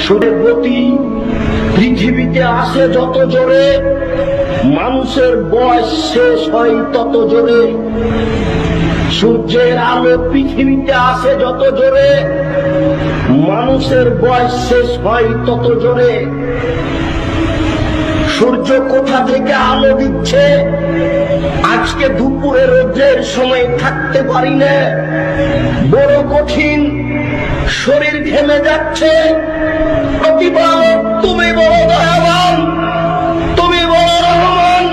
সূর্যের গতি পৃথিবীতে আসে যত জোরে, মানুষের বয়স শেষ হয় তত জোরে। সূর্যের আলো পৃথিবীতে আসে যত জোরে, মানুষের বয়স শেষ হয় তত জোরে। সূর্য কোথা থেকে আলো দিচ্ছে? আজকে দুপুরে রোদের সময় থাকতে পারি না, বড় কঠিন, শরীর ঘেমে যাচ্ছে। প্রতিপালক তুমি বড় দয়াবান, তুমি বড় রহমান,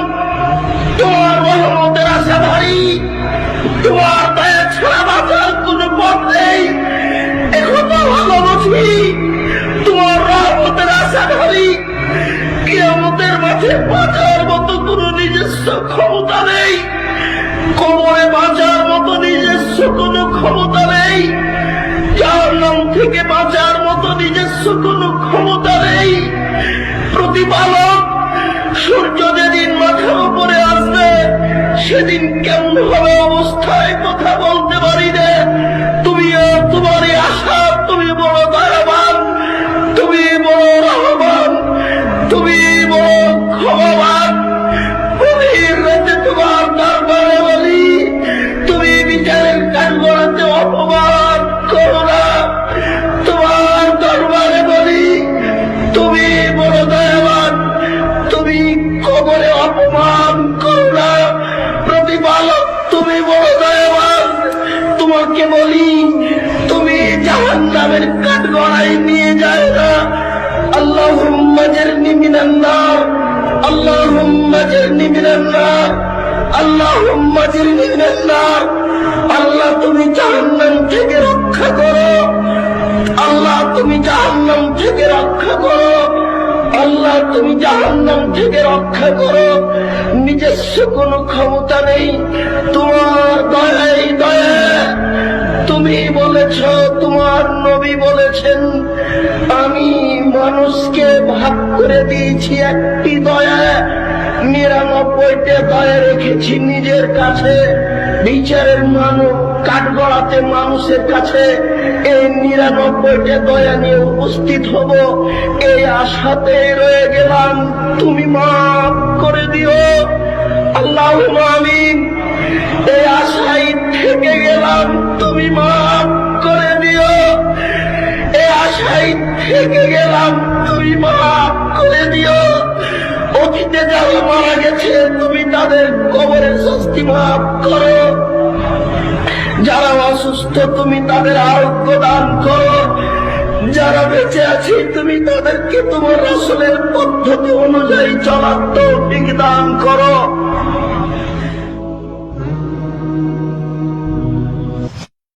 তোমার রহমতের আশা ভারী, তোমার দয়া ছাড়া বাঁচার কোনো পথ নেই। এখন তো ভালোবাসি, তোমার রহমতের আশা ভারী। কিয়ামতের মাঠে বাঁচার মতো কোনো নিজস্ব ক্ষমতা নেই, কবরে বাঁচার মতো নিজস্ব কোনো ক্ষমতা নেই, জাহান্নাম থেকে বাঁচার মতো নিজস্ব কোনো ক্ষমতা নেই। প্রতিপালক, সূর্য যেদিন মাথার উপরে আসবে সেদিন কেমন হবে অবস্থায় কথা বলতে পারি না। তুমি তোমারই আশা, তুমি বড় দয়াবান, তুমি বড় রহমান, তুমি বড় ক্ষমাবান। গভীর রাতে তোমার দরবারে বলি, তুমি বিচারের কাঠগড়াতে অপমান করো না। তোমার দরবারে বলি, তুমি বড় দয়াবান, তুমি কবরে অপমান করো না। প্রতিপালক তুমি বড় দয়াবান, তোমাকে বলি তুমি জাহান্নামের কাঠগড়ায় নিয়ে যায় না। আল্লাহুম্মা জারনি মিনান নার, আল্লাহুম্মা জারনি মিনান নার, আল্লাহুম্মা জারনি মিনান নার। আল্লাহ তুমি জাহান্নাম থেকে রক্ষা করো, আল্লাহ তুমি জাহান্নাম থেকে রক্ষা করো, আল্লাহ তুমি জাহান্নাম থেকে রক্ষা করো। নিজস্ব কোনো ক্ষমতা নেই, তোমার দয়াই দয়া। তুমি বলেছ, তোমার নবী বলেছেন, আমি মানুষকে ভাগ করে দিয়েছি একটি দয়া, 99টা দয়া রেখেছি নিজের কাছে। বিচারের মানুষ কাঠগড়াতে মানুষের কাছে এই 99টা দয়া নিয়ে উপস্থিত হব, এই আশাতে রয়ে গেলাম। তুমি মাফ করে দিও, আল্লাহুম্মা আমিন। এই আশায় থেকে গেলাম, তুমি মাফ করে দিও। এই আশায় থেকে গেলাম, তুমি মাফ করে দিও। অতীতে যারা মারা গেছে তুমি তাদের কবরের শাস্তি মাফ করো, যারা অসুস্থ তুমি তাদের আরোগ্য দান করো, যারা বেঁচে আছি তুমি তাদেরকে তোমার রাসূলের পদ্ধতি অনুযায়ী চলার তৌফিক দান করো।